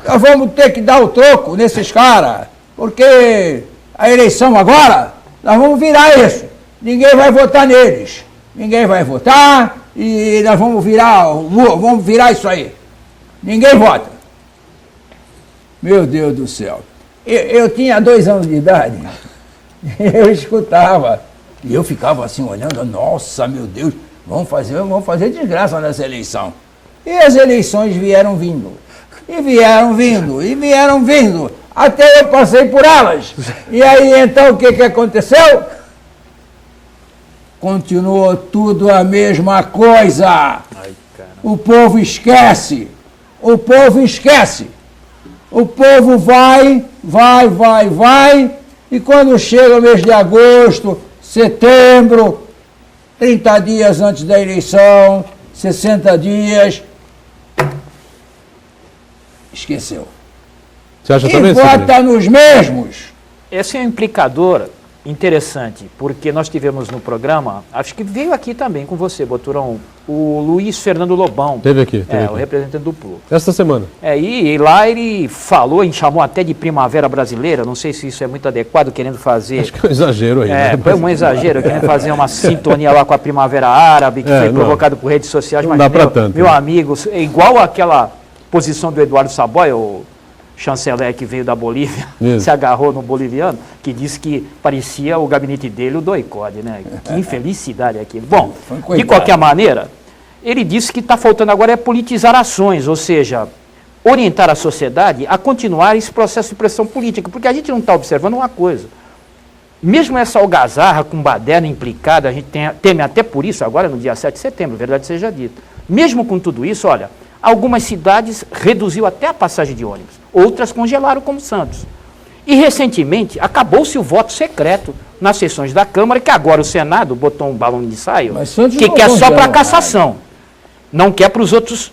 nós vamos ter que dar o troco nesses caras, porque a eleição agora, nós vamos virar isso. Ninguém vai votar neles. Ninguém vai votar e nós vamos virar isso aí. Ninguém vota. Meu Deus do céu. Eu tinha 2 anos de idade, eu escutava, e eu ficava assim olhando, nossa, meu Deus, vamos fazer desgraça nessa eleição. E as eleições vieram vindo, até eu passei por elas. E aí, então, o que aconteceu? Continuou tudo a mesma coisa. O povo esquece. O povo vai, e quando chega o mês de agosto, setembro, 30 dias antes da eleição, 60 dias, esqueceu. Você acha E também, vota nos mesmos. Esse é um implicador interessante, porque nós tivemos no programa, acho que veio aqui também com você, Boturão, o Luiz Fernando Lobão. Teve aqui. O representante do PLO. Esta semana. E lá ele falou, chamou até de primavera brasileira, não sei se isso é muito adequado, querendo fazer... Acho que é um exagero aí. Né? Foi um exagero, querendo fazer uma sintonia lá com a primavera árabe, que foi provocado por redes sociais, não mas dá pra tanto, meu amigo, é igual aquela posição do Eduardo Saboia, chanceler que veio da Bolívia, Isso. se agarrou no boliviano, que disse que parecia o gabinete dele o doicode, né? Que infelicidade aquilo. Bom, de qualquer maneira, ele disse que está faltando agora é politizar ações, ou seja, orientar a sociedade a continuar esse processo de pressão política, porque a gente não está observando uma coisa. Mesmo essa algazarra com baderna implicada, a gente teme até por isso, agora no dia 7 de setembro, verdade seja dita. Mesmo com tudo isso, olha, algumas cidades reduziu até a passagem de ônibus, outras congelaram, como Santos. E recentemente acabou-se o voto secreto nas sessões da Câmara, que agora o Senado botou um balão de ensaio, que quer só para cassação, não quer para os outros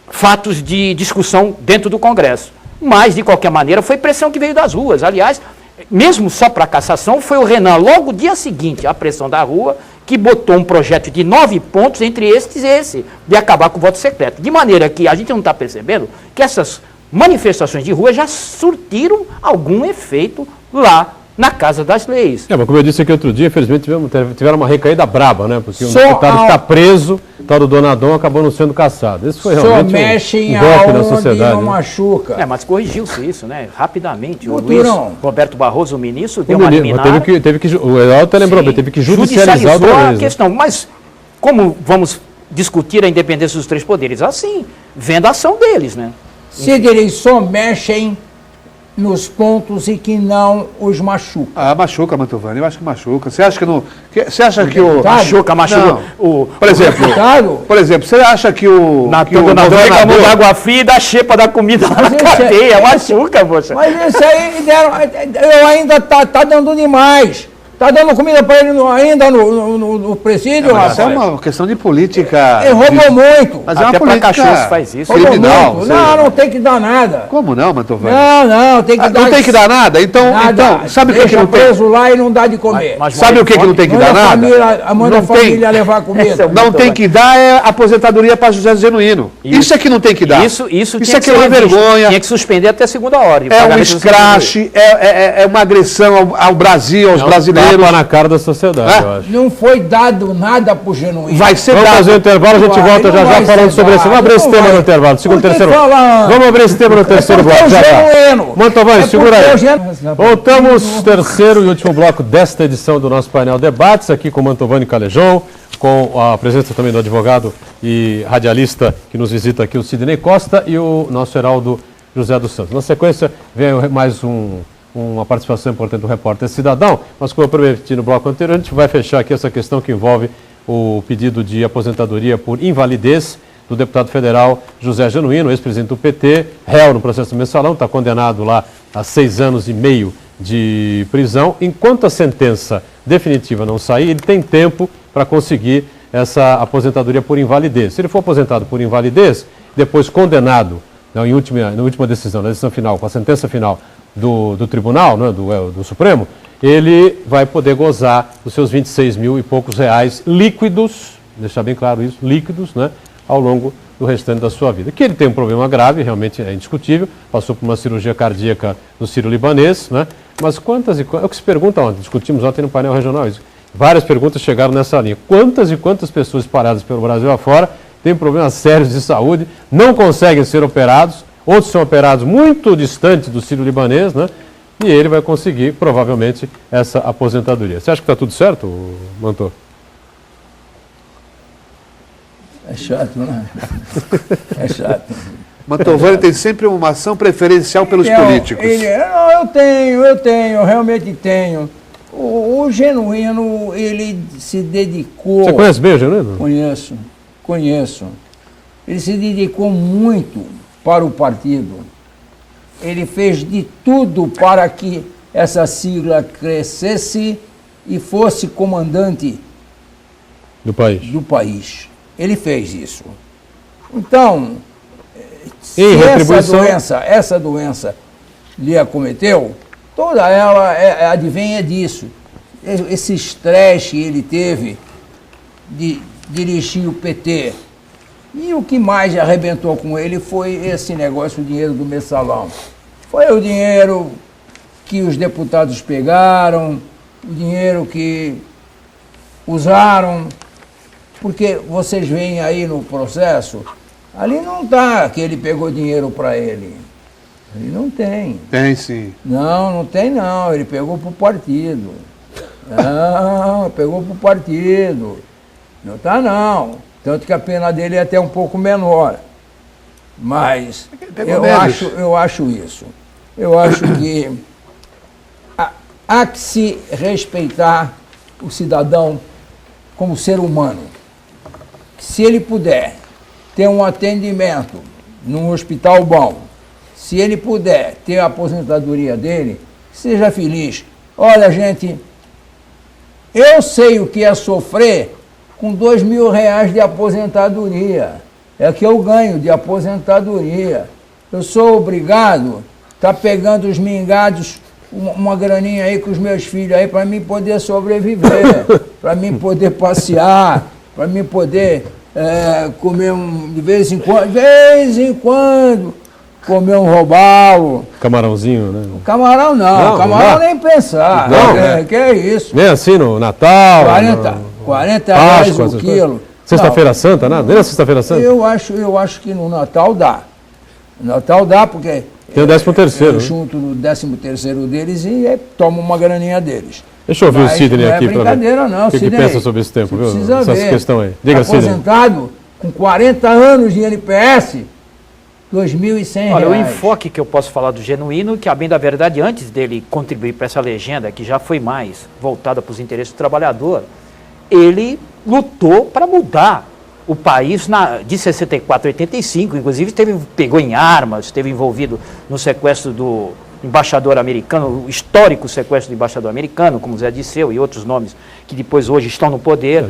fatos de discussão dentro do Congresso. Mas, de qualquer maneira, foi pressão que veio das ruas. Aliás, mesmo só para cassação, foi o Renan, logo no dia seguinte, a pressão da rua, que botou um projeto de 9 pontos, entre estes e esse, de acabar com o voto secreto. De maneira que a gente não está percebendo que essas manifestações de rua já surtiram algum efeito lá na Casa das Leis. Mas como eu disse aqui outro dia, infelizmente tiveram uma recaída braba, né? Porque o deputado está preso, o tal do Donadon acabou não sendo caçado. Isso foi realmente um golpe na sociedade. Não machuca. Mas corrigiu-se isso, né? Rapidamente. O Luiz Roberto Barroso, o ministro, deu uma liminar. O Eduardo até lembrou, teve que judicializar a questão. Mas como vamos discutir a independência dos 3 poderes? Assim, vendo a ação deles, né? Se eles só mexem nos pontos e que não os machuca. Machuca, Mantovani, eu acho que machuca. Você acha que não... Você acha que o... Machuca. Por exemplo, você acha que o... O governador da água fria e da xepa da comida lá na cadeia, machuca, poxa. Mas isso aí eu ainda tá dando demais. Tá dando comida para ele ainda no presídio, mas isso é uma questão de política. Ele roubou muito. Mas é uma política cachorro faz isso. Criminal. Não tem que dar nada. Como não, Mantovani? Não, tem que dar. Não tem que dar nada? Então sabe o que não tem? Preso lá e não dá de comer. Sabe o que não tem que dar nada? Manda a família levar comida. Não tem que dar é aposentadoria para José Genuíno. Isso é que não tem que dar. Isso é que é uma vergonha. Tinha que suspender até a segunda hora. É um escrache, é uma agressão ao Brasil, aos brasileiros. Na cara da sociedade, eu acho. Não foi dado nada pro Genuíno. Vai ser Vamos dado. fazer um intervalo, a gente volta já falando sobre isso. Vamos abrir esse tema no intervalo, segundo, terceiro. Vamos abrir esse tema no terceiro bloco. Mantovani, segura aí. Voltamos, terceiro e último bloco desta edição do nosso painel Debates, aqui com Mantovani Calejão, com a presença também do advogado e radialista que nos visita aqui, o Sidney Costa, e o nosso Heraldo José dos Santos. Na sequência, vem mais uma participação importante do repórter Cidadão, mas como eu prometi no bloco anterior, a gente vai fechar aqui essa questão que envolve o pedido de aposentadoria por invalidez do deputado federal José Genuíno, ex-presidente do PT, réu no processo mensalão, está condenado lá a 6 anos e meio de prisão. Enquanto a sentença definitiva não sair, ele tem tempo para conseguir essa aposentadoria por invalidez. Se ele for aposentado por invalidez, depois condenado, na última decisão, na decisão final, com a sentença final do tribunal, né, do Supremo, ele vai poder gozar dos seus 26 mil e poucos reais líquidos, deixar bem claro isso, líquidos, né, ao longo do restante da sua vida. Que ele tem um problema grave, realmente é indiscutível, passou por uma cirurgia cardíaca no Sírio-Libanês, né, mas quantas é o que se pergunta ontem, discutimos ontem no painel regional isso, várias perguntas chegaram nessa linha, quantas e quantas pessoas espalhadas pelo Brasil afora têm problemas sérios de saúde, não conseguem ser operados, outros são operados muito distantes do Sírio-Libanês, né? E ele vai conseguir, provavelmente, essa aposentadoria. Você acha que está tudo certo, Mantor? É chato, né? É chato. Mantovani tem sempre uma ação preferencial pelos políticos. Eu tenho, realmente tenho. O Genuíno, ele se dedicou... Você conhece bem o Genuíno? Conheço. Ele se dedicou muito para o partido. Ele fez de tudo para que essa sigla crescesse e fosse comandante do país. Ele fez isso. Então, se essa doença lhe acometeu, toda ela advenha disso. Esse estresse que ele teve de dirigir o PT. E o que mais arrebentou com ele foi esse negócio, o dinheiro do mensalão. Foi o dinheiro que os deputados pegaram, o dinheiro que usaram, porque vocês veem aí no processo, ali não está que ele pegou dinheiro para ele. Ele não tem. Tem sim. Não tem não. Ele pegou pro partido. Não, pegou pro partido. Não tá não. Tanto que a pena dele é até um pouco menor. Mas eu acho isso. Eu acho que há que se respeitar o cidadão como ser humano. Se ele puder ter um atendimento num hospital bom, se ele puder ter a aposentadoria dele, seja feliz. Olha, gente, eu sei o que é sofrer com R$2.000 de aposentadoria. É que eu ganho de aposentadoria. Eu sou obrigado a estar pegando os mingados, uma graninha aí com os meus filhos aí para mim poder sobreviver, para mim poder passear, para mim poder comer de vez em quando, comer um robalo. Camarãozinho, né? Camarão não, camarão nem pensar. Não, que é isso? Nem assim no Natal. 40 reais o quilo. Sexta-feira Santa, nada? Nem na Sexta-feira Santa? Eu acho que no Natal dá. No Natal dá, porque tem o 13º. Eu junto no 13º deles e tomo uma graninha deles. Deixa eu ouvir o Sidney aqui para ver. Não é brincadeira não, Sidney. O que pensa sobre esse tempo, viu? Essa questão aí. Diga, Sidney. Aposentado com 40 anos de NPS, R$2.100. Olha, o enfoque que eu posso falar do Genuíno, que a bem da verdade, antes dele contribuir para essa legenda, que já foi mais voltada para os interesses do trabalhador, ele lutou para mudar o país de 64 a 85, inclusive pegou em armas, esteve envolvido no sequestro do embaixador americano, o histórico sequestro do embaixador americano, como Zé Disseu e outros nomes que depois hoje estão no poder.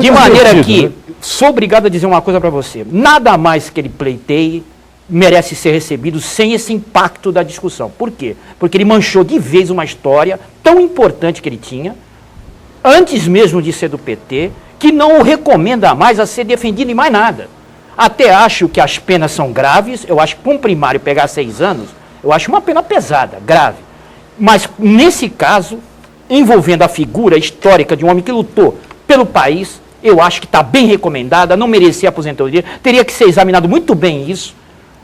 De maneira que, né? Sou obrigado a dizer uma coisa para você, nada mais que ele pleiteie merece ser recebido sem esse impacto da discussão. Por quê? Porque ele manchou de vez uma história tão importante que ele tinha, antes mesmo de ser do PT, que não o recomenda mais a ser defendido em mais nada. Até acho que as penas são graves, eu acho que para um primário pegar 6 anos, eu acho uma pena pesada, grave. Mas nesse caso, envolvendo a figura histórica de um homem que lutou pelo país, eu acho que está bem recomendada, não merecia aposentadoria, teria que ser examinado muito bem isso,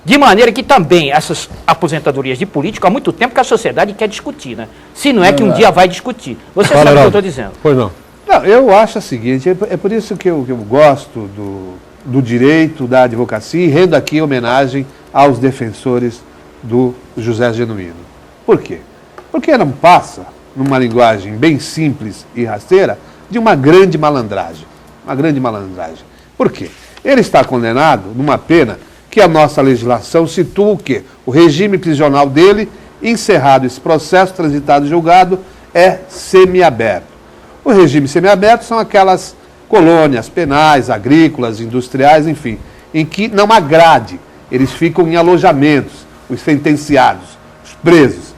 de maneira que também essas aposentadorias de político, há muito tempo que a sociedade quer discutir, né? Se não é que um dia vai discutir. Você sabe o que eu estou dizendo. Pois não. Não, eu acho o seguinte, é por isso que eu gosto do direito, da advocacia, e rendo aqui homenagem aos defensores do José Genuíno. Por quê? Porque não passa, numa linguagem bem simples e rasteira, de uma grande malandragem. Uma grande malandragem. Por quê? Ele está condenado numa pena que a nossa legislação situa o quê? O regime prisional dele, encerrado esse processo, transitado e julgado, é semiaberto. O regime semiaberto são aquelas colônias penais, agrícolas, industriais, enfim, em que não há grade. Eles ficam em alojamentos, os sentenciados, os presos.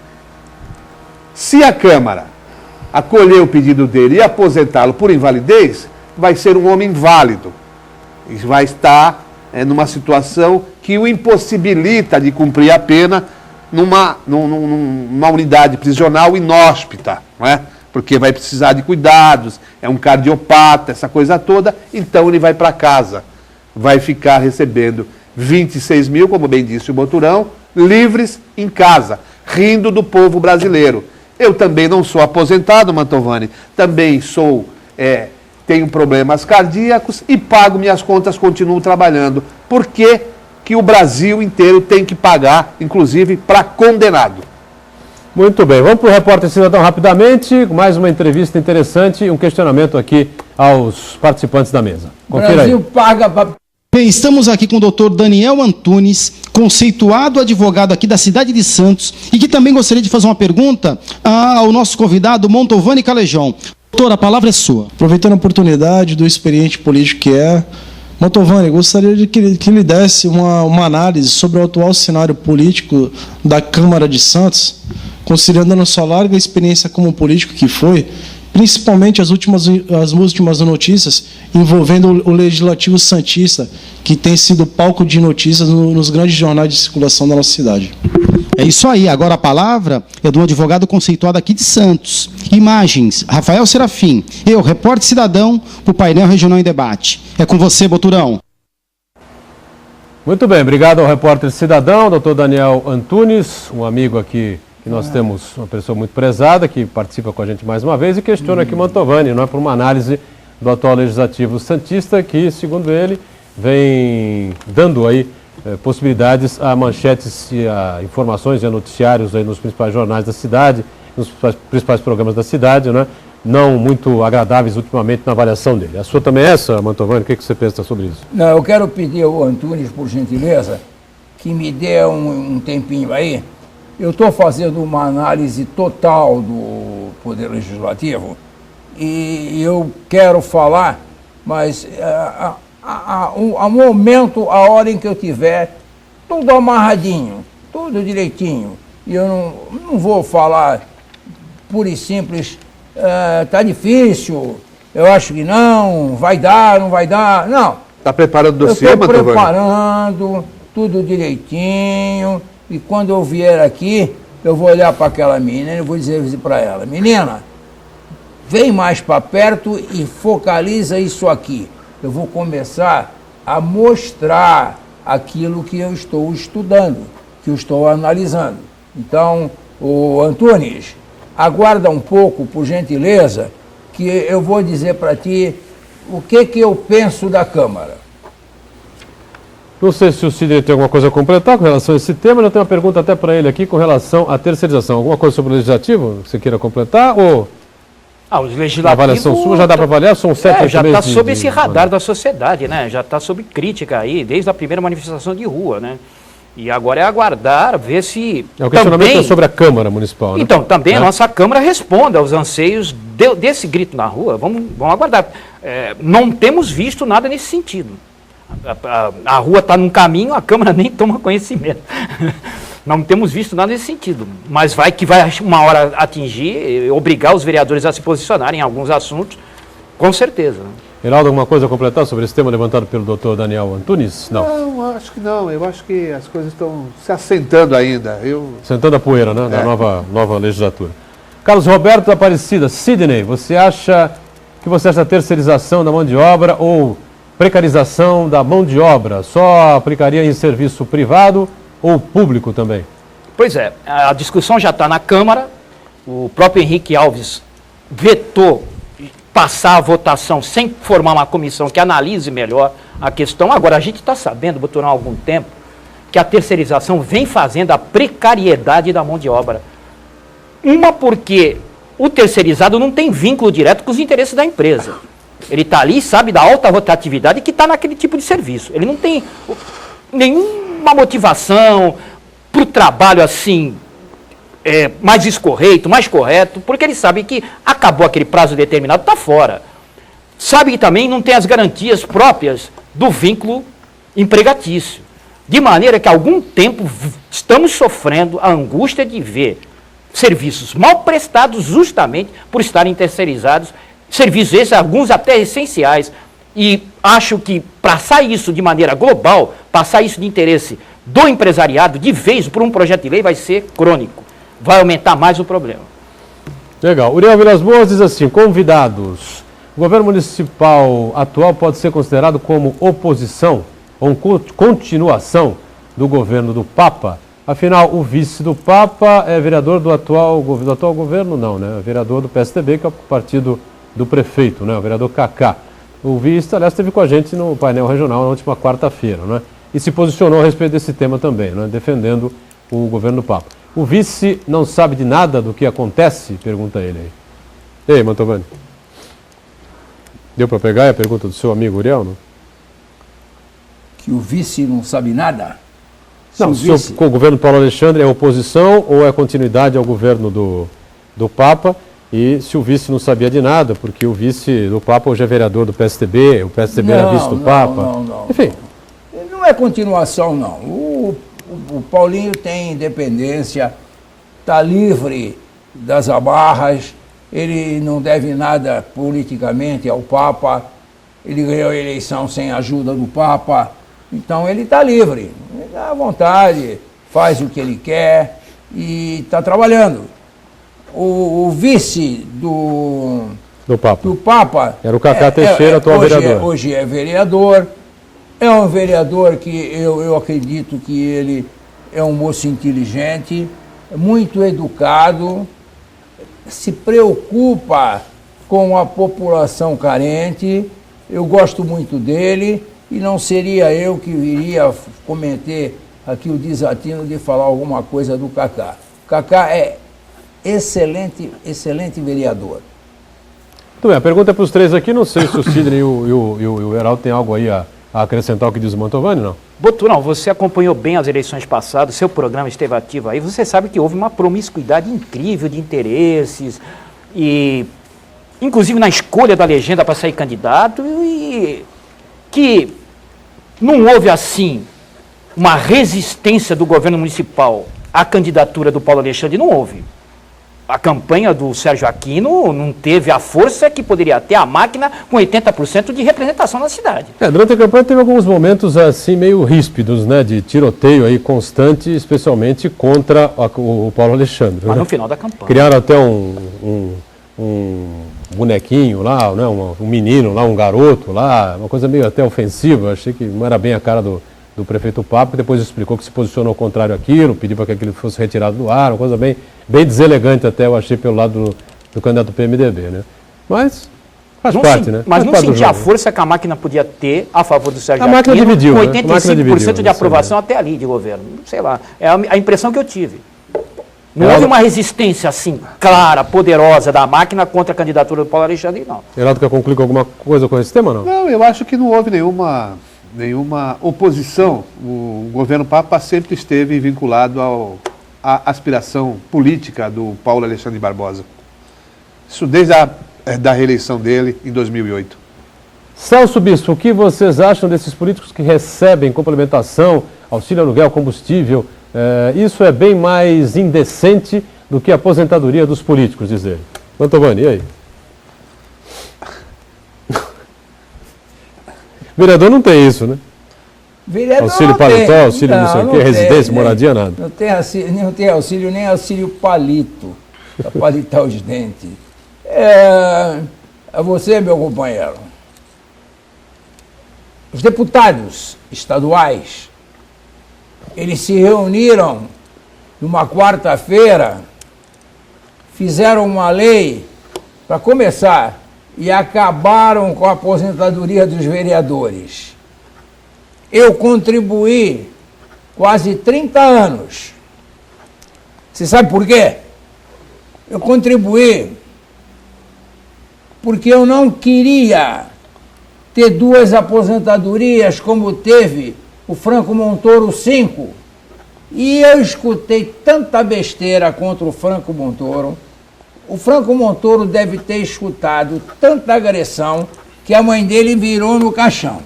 Se a Câmara acolher o pedido dele e aposentá-lo por invalidez, vai ser um homem inválido. E vai estar numa situação que o impossibilita de cumprir a pena numa unidade prisional inóspita, não é? Porque vai precisar de cuidados, é um cardiopata, essa coisa toda, então ele vai para casa, vai ficar recebendo 26 mil, como bem disse o Boturão, livres em casa, rindo do povo brasileiro. Eu também não sou aposentado, Mantovani, também tenho problemas cardíacos e pago minhas contas, continuo trabalhando. Por que que o Brasil inteiro tem que pagar, inclusive para condenado? Muito bem, vamos para o Repórter Cidadão rapidamente, mais uma entrevista interessante e um questionamento aqui aos participantes da mesa. Confira Brasil aí. Paga para... Bem, estamos aqui com o doutor Daniel Antunes, conceituado advogado aqui da cidade de Santos, e que também gostaria de fazer uma pergunta ao nosso convidado, Mantovani Calejão. Doutor, a palavra é sua. Aproveitando a oportunidade do experiente político que é, Mantovani, gostaria de que lhe desse uma análise sobre o atual cenário político da Câmara de Santos, considerando a sua larga experiência como político que foi, principalmente as últimas notícias envolvendo o Legislativo Santista, que tem sido palco de notícias nos grandes jornais de circulação da nossa cidade. É isso aí. Agora a palavra é do advogado conceituado aqui de Santos. Imagens, Rafael Serafim. Eu, repórter cidadão, para o painel regional em debate. É com você, Boturão. Muito bem, obrigado ao repórter cidadão, doutor Daniel Antunes, um amigo aqui que nós temos, uma pessoa muito prezada, que participa com a gente mais uma vez e questiona aqui Mantovani, não é por uma análise do atual legislativo santista que, segundo ele, vem dando aí possibilidades a manchetes e a informações e a noticiários aí nos principais jornais da cidade, nos principais programas da cidade, né? Não muito agradáveis ultimamente na avaliação dele. A sua também é essa, Mantovani? O que você pensa sobre isso? Não, eu quero pedir ao Antunes, por gentileza, que me dê um tempinho aí. Eu estou fazendo uma análise total do Poder Legislativo e eu quero falar, mas a momento, a hora em que eu tiver tudo amarradinho, tudo direitinho, e eu não vou falar pura e simples, tá difícil, eu acho que não vai dar, não vai dar, não. Está preparando o dossiê, Mantovani? Eu estou preparando tudo direitinho, e quando eu vier aqui, eu vou olhar para aquela menina e vou dizer para ela, menina, vem mais para perto e focaliza isso aqui. Eu vou começar a mostrar aquilo que eu estou estudando, que eu estou analisando. Então, o Antunes, aguarda um pouco, por gentileza, que eu vou dizer para ti o que eu penso da Câmara. Não sei se o Sidney tem alguma coisa a completar com relação a esse tema. Eu tenho uma pergunta até para ele aqui com relação à terceirização. Alguma coisa sobre o legislativo que você queira completar? Ou o legislativo... A avaliação sua já dá para avaliar? São 7 já está sob esse radar da sociedade, né? Já está sob crítica aí, desde a primeira manifestação de rua, né? E agora é aguardar, ver se... O questionamento é sobre a Câmara Municipal, né? Então, também a nossa Câmara responde aos anseios desse grito na rua. Vamos aguardar. Não temos visto nada nesse sentido. A rua está num caminho, a Câmara nem toma conhecimento. Não temos visto nada nesse sentido. Mas vai uma hora atingir, obrigar os vereadores a se posicionarem em alguns assuntos, com certeza. Heraldo, alguma coisa a completar sobre esse tema levantado pelo doutor Daniel Antunes? Não, acho que não. Eu acho que as coisas estão se assentando ainda. Sentando a poeira, né? Da nova legislatura. Carlos Roberto da Aparecida, Sidney, você acha da terceirização da mão de obra ou precarização da mão de obra só aplicaria em serviço privado ou público também? Pois é, a discussão já está na Câmara, o próprio Henrique Alves vetou passar a votação sem formar uma comissão que analise melhor a questão. Agora, a gente está sabendo, Boturão, há algum tempo, que a terceirização vem fazendo a precariedade da mão de obra. Uma porque o terceirizado não tem vínculo direto com os interesses da empresa. Ele está ali, sabe da alta rotatividade que está naquele tipo de serviço. Ele não tem nenhuma motivação para o trabalho assim, mais escorreito, mais correto, porque ele sabe que acabou aquele prazo determinado, está fora. Sabe que também não tem as garantias próprias do vínculo empregatício. De maneira que há algum tempo estamos sofrendo a angústia de ver serviços mal prestados justamente por estarem terceirizados, serviços esses, alguns até essenciais, e acho que passar isso de maneira global, passar isso de interesse do empresariado, de vez por um projeto de lei, vai ser crônico, vai aumentar mais o problema. Legal. Uriel Vilas Boas diz assim, convidados, o governo municipal atual pode ser considerado como oposição ou continuação do governo do Papa? Afinal, o vice do Papa é vereador do atual governo? Não, né? É vereador do PSDB, que é o partido do prefeito, né? O vereador Cacá. O vice, aliás, esteve com a gente no painel regional na última quarta-feira, né? E se posicionou a respeito desse tema também, né? Defendendo o governo do Papa. O vice não sabe de nada do que acontece? Pergunta ele aí. Ei, Mantovani. Deu para pegar a pergunta do seu amigo Uriel, não? Que o vice não sabe nada? Não, se o governo Paulo Alexandre é oposição ou é continuidade ao governo do Papa, e se o vice não sabia de nada, porque o vice do Papa hoje é vereador do PSDB, o PSDB era vice do Papa. Não. Enfim. Não é continuação, não. O Paulinho tem independência, está livre das amarras, ele não deve nada politicamente ao Papa, ele ganhou a eleição sem a ajuda do Papa. Então ele está livre, ele dá à vontade, faz o que ele quer e está trabalhando. O vice do Papa era o Cacá Teixeira, atual vereador. Hoje é vereador É um vereador que eu acredito que ele é um moço inteligente, muito educado, se preocupa com a população carente. Eu gosto muito dele e não seria eu que viria cometer aqui o desatino de falar alguma coisa do Cacá. Cacá é excelente vereador. Muito bem, a pergunta é para os três aqui, não sei se o Sidney e o Heraldo tem algo aí a acrescentar o que diz o Mantovani, não? Boturão, você acompanhou bem as eleições passadas, seu programa esteve ativo aí, você sabe que houve uma promiscuidade incrível de interesses, e inclusive na escolha da legenda para sair candidato, e que não houve assim uma resistência do governo municipal à candidatura do Paulo Alexandre, não houve. A campanha do Sérgio Aquino não teve a força que poderia ter a máquina com 80% de representação na cidade. Durante a campanha teve alguns momentos assim meio ríspidos, né, de tiroteio aí constante, especialmente contra o Paulo Alexandre. Mas né? no final da campanha. Criaram até um bonequinho lá, né, um menino lá, um garoto lá, uma coisa meio até ofensiva. Achei que não era bem a cara do prefeito Papo, que depois explicou que se posicionou contrário àquilo, pediu para que aquilo fosse retirado do ar, uma coisa bem deselegante até, eu achei, pelo lado do candidato do PMDB, né? Mas faz parte, né? Mas faz não sentia a força que a máquina podia ter a favor do Sérgio Aquino, dividiu, com 85% né? de aprovação até ali de governo. Sei lá, é a impressão que eu tive. Não houve uma resistência assim, clara, poderosa da máquina contra a candidatura do Paulo Alexandre, não. Heraldo, quer concluir com alguma coisa com esse tema, não? Não, eu acho que não houve nenhuma oposição. O governo Papa sempre esteve vinculado à aspiração política do Paulo Alexandre Barbosa. Isso desde da reeleição dele em 2008. Celso Bispo, o que vocês acham desses políticos que recebem complementação, auxílio aluguel, combustível? Isso é bem mais indecente do que a aposentadoria dos políticos, diz ele. Mantovani, e aí? Vereador não tem isso, né? Vereador auxílio paletó, auxílio não sei o quê, residência, moradia, nada. Não tem auxílio, nem auxílio palito, para palitar os dentes. A você, meu companheiro. Os deputados estaduais, eles se reuniram numa quarta-feira, fizeram uma lei para começar e acabaram com a aposentadoria dos vereadores. Eu contribuí quase 30 anos. Você sabe por quê? Eu contribuí porque eu não queria ter duas aposentadorias como teve o Franco Montoro 5. E eu escutei tanta besteira contra o Franco Montoro. O Franco Montoro deve ter escutado tanta agressão que a mãe dele virou no caixão.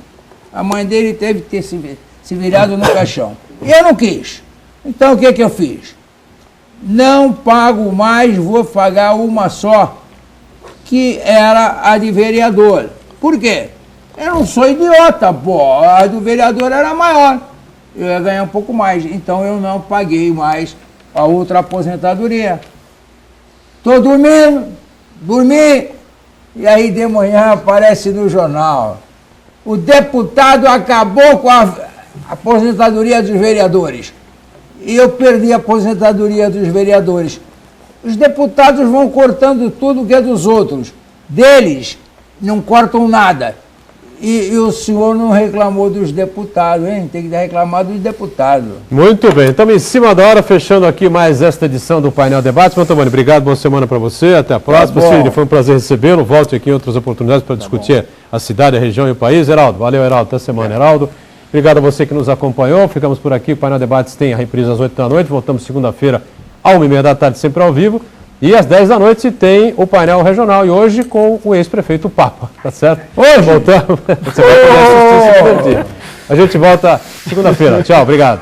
A mãe dele teve que ter se virado no caixão. E eu não quis. Então o que eu fiz? Não pago mais, vou pagar uma só, que era a de vereador. Por quê? Eu não sou idiota, pô. A do vereador era maior. Eu ia ganhar um pouco mais. Então eu não paguei mais a outra aposentadoria. Estou dormi, e aí de manhã aparece no jornal. O deputado acabou com a aposentadoria dos vereadores. E eu perdi a aposentadoria dos vereadores. Os deputados vão cortando tudo que é dos outros. Deles, não cortam nada. E o senhor não reclamou dos deputados, hein? Tem que reclamar dos deputados. Muito bem, estamos em cima da hora, fechando aqui mais esta edição do Painel Debates. Mantovani, obrigado, boa semana para você, até a próxima. Sidney, foi um prazer recebê-lo, volte aqui em outras oportunidades para discutir a cidade, a região e o país. Heraldo, valeu, Heraldo, até semana, Heraldo. Obrigado a você que nos acompanhou, ficamos por aqui, o Painel Debates tem a reprise às 8 da noite, voltamos segunda-feira às 1h30 da tarde, sempre ao vivo. E às 10 da noite tem o painel regional, e hoje com o ex-prefeito Papa, tá certo? Hoje voltamos. Você vai poder assistir esse dia. A gente volta segunda-feira. Tchau, obrigado.